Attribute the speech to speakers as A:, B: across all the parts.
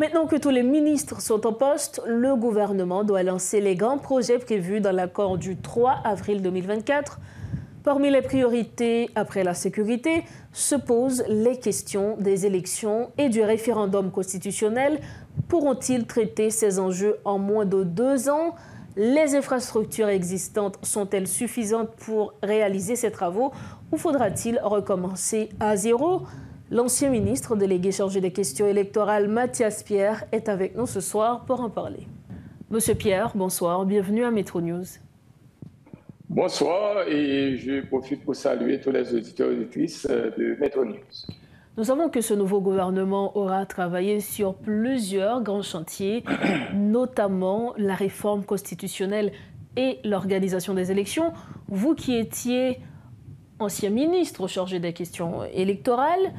A: Maintenant que tous les ministres sont en poste, le gouvernement doit lancer les grands projets prévus dans l'accord du 3 avril 2024. Parmi les priorités après la sécurité se posent les questions des élections et du référendum constitutionnel. Pourront-ils traiter ces enjeux en moins de 2 ans? Les infrastructures existantes sont-elles suffisantes pour réaliser ces travaux ou faudra-t-il recommencer à zéro? L'ancien ministre délégué chargé des questions électorales, Mathias Pierre, est avec nous ce soir pour en parler. Monsieur Pierre, bonsoir, bienvenue à Métro News.
B: Bonsoir et je profite pour saluer tous les auditeurs et auditrices de Métro News.
A: Nous savons que ce nouveau gouvernement aura travaillé sur plusieurs grands chantiers, notamment la réforme constitutionnelle et l'organisation des élections. Vous qui étiez ancien ministre chargé des questions électorales,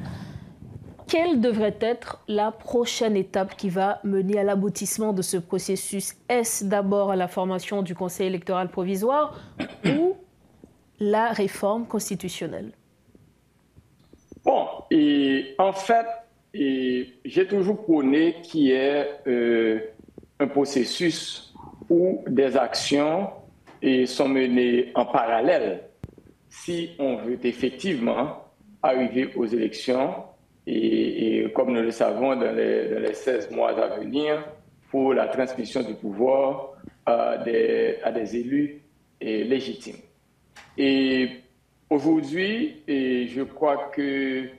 A: quelle devrait être la prochaine étape qui va mener à l'aboutissement de ce processus? Est-ce d'abord la formation du Conseil électoral provisoire ou la réforme constitutionnelle?
B: Bon, et en fait, j'ai toujours prôné qu'il y ait un processus où des actions sont menées en parallèle si on veut effectivement arriver aux élections et comme nous le savons dans les 16 mois à venir pour la transmission du pouvoir à des élus légitimes. Et aujourd'hui, je crois qu'il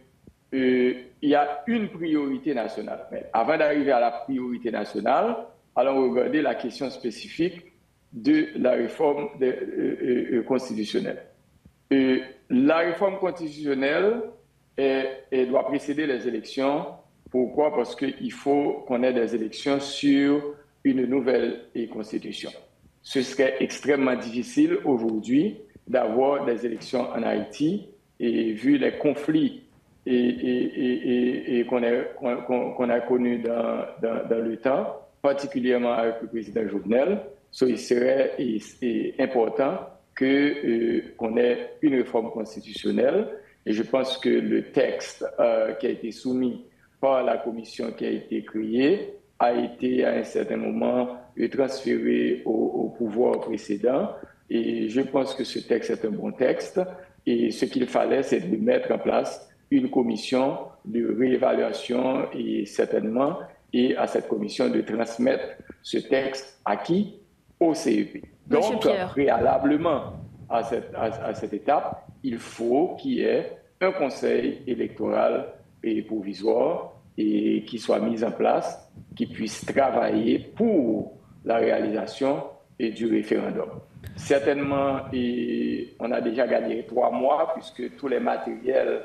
B: y a une priorité nationale. Mais avant d'arriver à la priorité nationale, allons regarder la question spécifique de la réforme constitutionnelle. La réforme constitutionnelle elle doit précéder les élections. Pourquoi? Parce qu'il faut qu'on ait des élections sur une nouvelle constitution. Ce serait extrêmement difficile aujourd'hui d'avoir des élections en Haïti et vu les conflits qu'on a connus dans le temps, particulièrement avec le président Jovenel, il serait important qu'on ait une réforme constitutionnelle. Et je pense que le texte qui a été soumis par la commission qui a été créée a été à un certain moment transféré au pouvoir précédent. Et je pense que ce texte est un bon texte. Et ce qu'il fallait, c'est de mettre en place une commission de réévaluation et certainement, et à cette commission de transmettre ce texte à qui? Au CEP. Donc, préalablement à cette étape, il faut qu'il y ait un conseil électoral provisoire et qui soit mis en place, qui puisse travailler pour la réalisation du référendum. Certainement, on a déjà gagné 3 mois puisque tous les matériels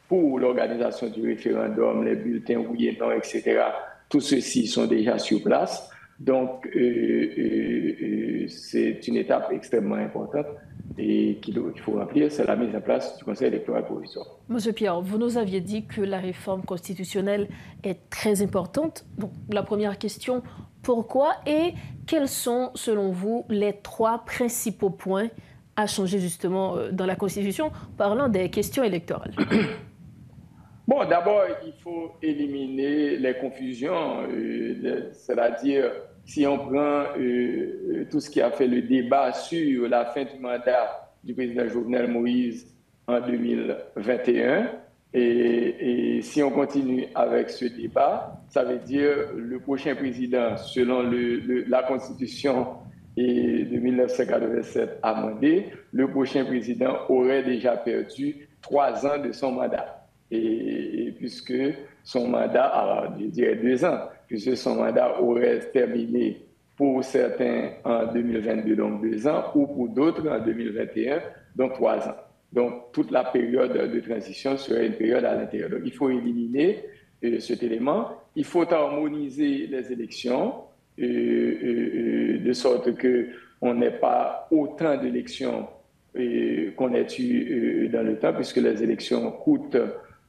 B: pour l'organisation du référendum, les bulletins oui et non, etc., tous ceux-ci sont déjà sur place. Donc, c'est une étape extrêmement importante et qu'il faut remplir, c'est la mise en place du Conseil électoral provisoire.
A: Monsieur Pierre, vous nous aviez dit que la réforme constitutionnelle est très importante. Donc, la première question, pourquoi et quels sont, selon vous, les 3 principaux points à changer justement dans la Constitution, parlant des questions électorales?
B: Bon, d'abord, il faut éliminer les confusions, c'est-à-dire si on prend tout ce qui a fait le débat sur la fin du mandat du président Jovenel Moïse en 2021, et si on continue avec ce débat, ça veut dire le prochain président, selon la Constitution de 1987 amendée, le prochain président aurait déjà perdu 3 ans de son mandat. Et puisque son mandat, alors je dirais 2 ans, puisque son mandat aurait terminé pour certains en 2022, donc 2 ans, ou pour d'autres en 2021, donc 3 ans. Donc toute la période de transition serait une période à l'intérieur. Donc il faut éliminer cet élément. Il faut harmoniser les élections de sorte qu'on n'ait pas autant d'élections qu'on a eu dans le temps, puisque les élections coûtent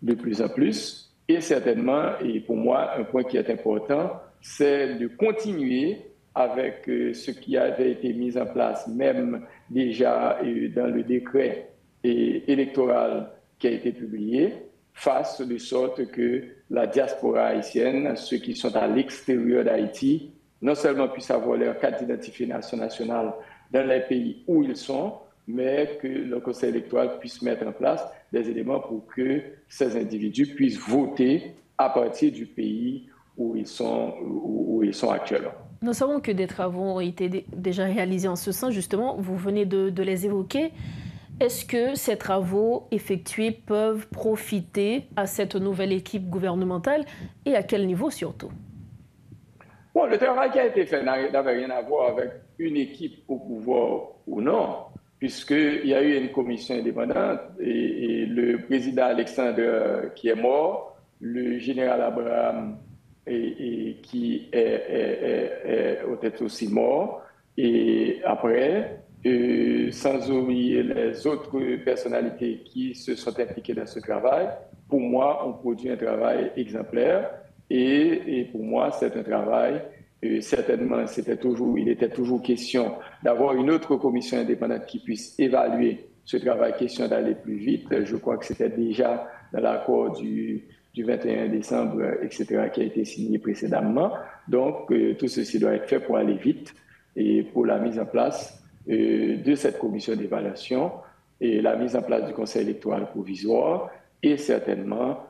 B: de plus en plus. Et certainement, et pour moi, un point qui est important, c'est de continuer avec ce qui avait été mis en place, même déjà dans le décret électoral qui a été publié, fasse de sorte que la diaspora haïtienne, ceux qui sont à l'extérieur d'Haïti, non seulement puissent avoir leur carte d'identification nationale dans les pays où ils sont, mais que le Conseil électoral puisse mettre en place des éléments pour que ces individus puissent voter à partir du pays où ils sont actuellement.
A: Nous savons que des travaux ont été déjà réalisés en ce sens, justement, vous venez de les évoquer. Est-ce que ces travaux effectués peuvent profiter à cette nouvelle équipe gouvernementale et à quel niveau surtout?
B: Bon, le travail qui a été fait n'avait rien à voir avec une équipe au pouvoir ou non, puisqu'il y a eu une commission indépendante et le président Alexandre qui est mort, le général Abraham qui est peut-être aussi mort, et après, sans oublier les autres personnalités qui se sont impliquées dans ce travail, pour moi, on produit un travail exemplaire. Et pour moi, c'est un travail, certainement, il était toujours question d'avoir une autre commission indépendante qui puisse évaluer ce travail, question d'aller plus vite. Je crois que c'était déjà dans l'accord du 21 décembre, etc., qui a été signé précédemment. Donc, tout ceci doit être fait pour aller vite et pour la mise en place de cette commission d'évaluation et la mise en place du Conseil électoral provisoire et certainement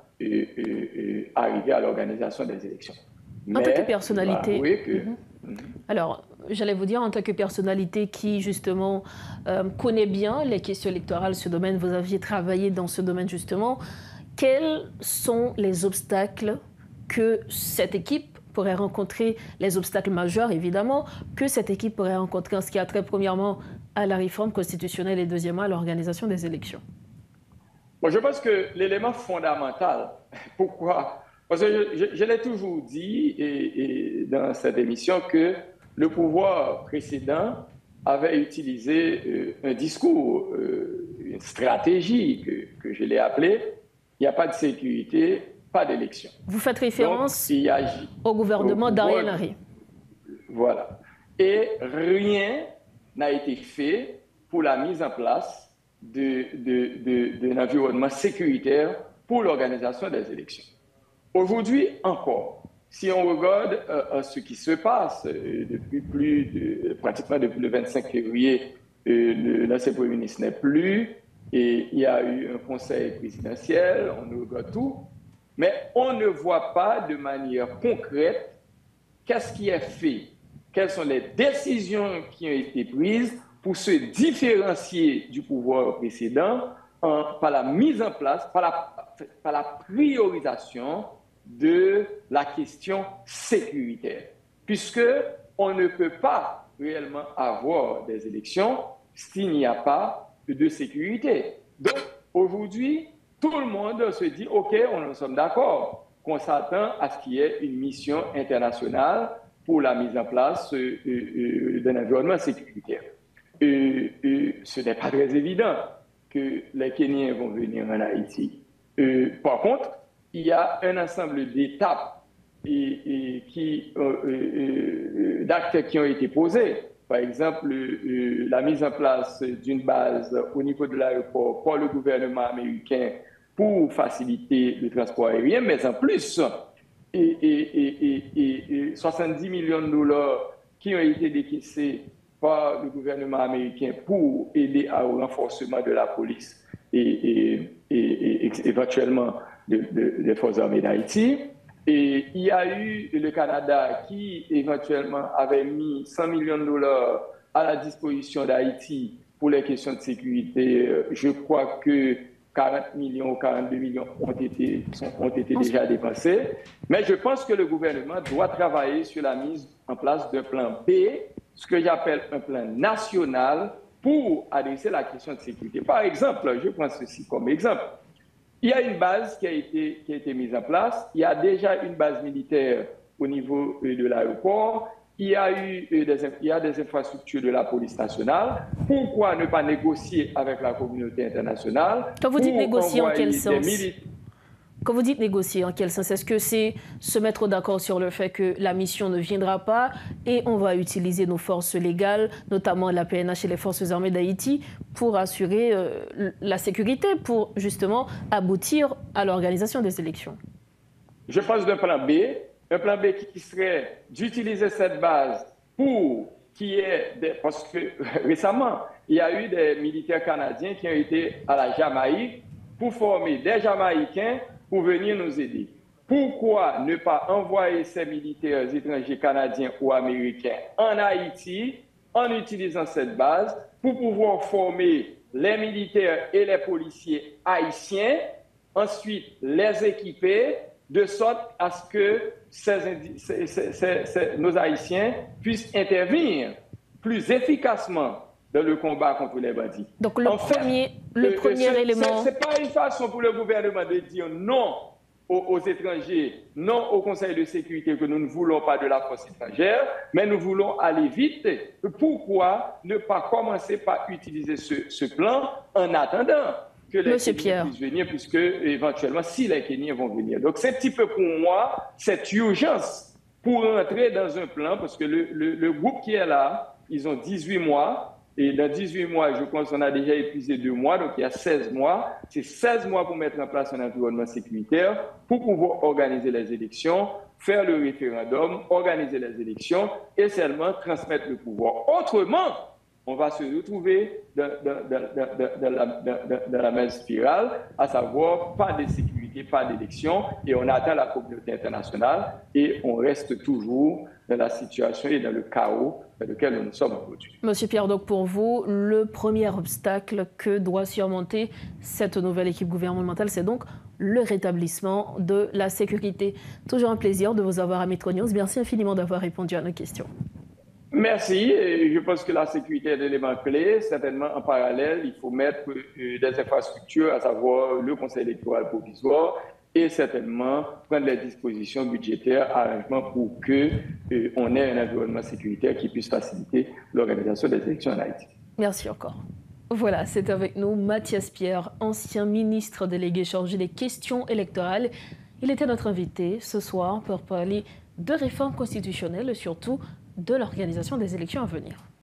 B: arriver à l'organisation des élections.
A: En tant que personnalité, alors j'allais vous dire, en tant que personnalité qui justement connaît bien les questions électorales, ce domaine, vous aviez travaillé dans ce domaine justement, quels sont les obstacles que cette équipe pourrait rencontrer, les obstacles majeurs évidemment, que cette équipe pourrait rencontrer en ce qui a trait premièrement à la réforme constitutionnelle et deuxièmement à l'organisation des élections?
B: Bon, je pense que l'élément fondamental, pourquoi? Parce que je l'ai toujours dit et dans cette émission que le pouvoir précédent avait utilisé un discours, une stratégie que je l'ai appelée, il n'y a pas de sécurité, pas d'élection.
A: Vous faites référence au gouvernement d'Ariel Henry.
B: Voilà. Et rien n'a été fait pour la mise en place d'un environnement sécuritaire pour l'organisation des élections. Aujourd'hui encore, si on regarde ce qui se passe pratiquement depuis le 25 février, l'ancien Premier ministre n'est plus, et il y a eu un conseil présidentiel, on regarde tout, mais on ne voit pas de manière concrète qu'est-ce qui est fait, quelles sont les décisions qui ont été prises pour se différencier du pouvoir précédent par la mise en place, par la priorisation de la question sécuritaire. Puisque on ne peut pas réellement avoir des élections s'il n'y a pas de sécurité. Donc aujourd'hui, tout le monde se dit, OK, nous sommes d'accord, qu'on s'attend à ce qu'il y ait une mission internationale pour la mise en place d'un environnement sécuritaire. Ce n'est pas très évident que les Kenyans vont venir en Haïti. Par contre, il y a un ensemble d'étapes d'actes qui ont été posés. Par exemple, la mise en place d'une base au niveau de l'aéroport par le gouvernement américain pour faciliter le transport aérien, mais en plus, 70 millions de dollars qui ont été décaissés par le gouvernement américain pour aider au renforcement de la police et éventuellement des forces armées d'Haïti. Et il y a eu le Canada qui éventuellement avait mis 100 millions de dollars à la disposition d'Haïti pour les questions de sécurité. Je crois que 40 millions ou 42 millions ont été déjà dépensés. Mais je pense que le gouvernement doit travailler sur la mise en place d'un plan B, ce que j'appelle un plan national pour adresser la question de sécurité. Par exemple, je prends ceci comme exemple. Il y a une base qui a été mise en place. Il y a déjà une base militaire au niveau de l'aéroport. Il y a des infrastructures de la police nationale. Pourquoi ne pas négocier avec la communauté internationale?
A: Quand vous dites négocier, en quel sens? Quand vous dites négocier, en quel sens? Est-ce que c'est se mettre d'accord sur le fait que la mission ne viendra pas et on va utiliser nos forces légales, notamment la PNH et les forces armées d'Haïti, pour assurer la sécurité, pour justement aboutir à l'organisation des élections?
B: Je pense d'un plan B, qui serait d'utiliser cette base pour parce que récemment, il y a eu des militaires canadiens qui ont été à la Jamaïque pour former des Jamaïcains pour venir nous aider. Pourquoi ne pas envoyer ces militaires étrangers canadiens ou américains en Haïti en utilisant cette base pour pouvoir former les militaires et les policiers haïtiens, ensuite les équiper de sorte à ce que nos Haïtiens puissent intervenir plus efficacement dans le combat contre les bandits.
A: Donc le premier élément...
B: Ce n'est pas une façon pour le gouvernement de dire non aux étrangers, non au Conseil de sécurité que nous ne voulons pas de la force étrangère, mais nous voulons aller vite. Pourquoi ne pas commencer par utiliser ce plan en attendant que les Kenyans puissent venir, puisque éventuellement, si les Kenyans vont venir. Donc, c'est un petit peu pour moi cette urgence pour entrer dans un plan, parce que le groupe qui est là, ils ont 18 mois, et dans 18 mois, je pense qu'on a déjà épuisé 2 mois, donc il y a 16 mois. C'est 16 mois pour mettre en place un environnement sécuritaire, pour pouvoir organiser les élections, faire le référendum, organiser les élections, et seulement transmettre le pouvoir. Autrement, on va se retrouver dans la même spirale, à savoir pas de sécurité, pas d'élection, et on atteint la communauté internationale et on reste toujours dans la situation et dans le chaos dans lequel nous sommes aujourd'hui.
A: Monsieur Pierre, donc pour vous, le premier obstacle que doit surmonter cette nouvelle équipe gouvernementale, c'est donc le rétablissement de la sécurité. Toujours un plaisir de vous avoir à Metro News. Merci infiniment d'avoir répondu à nos questions.
B: Merci. Je pense que la sécurité est l'élément clé. Certainement, en parallèle, il faut mettre des infrastructures, à savoir le Conseil électoral provisoire, et certainement prendre les dispositions budgétaires, arrangements pour qu'on ait un environnement sécuritaire qui puisse faciliter l'organisation des élections en Haïti.
A: Merci encore. Voilà, c'est avec nous Mathias Pierre, ancien ministre délégué chargé des questions électorales. Il était notre invité ce soir pour parler de réforme constitutionnelle et surtout de l'organisation des élections à venir.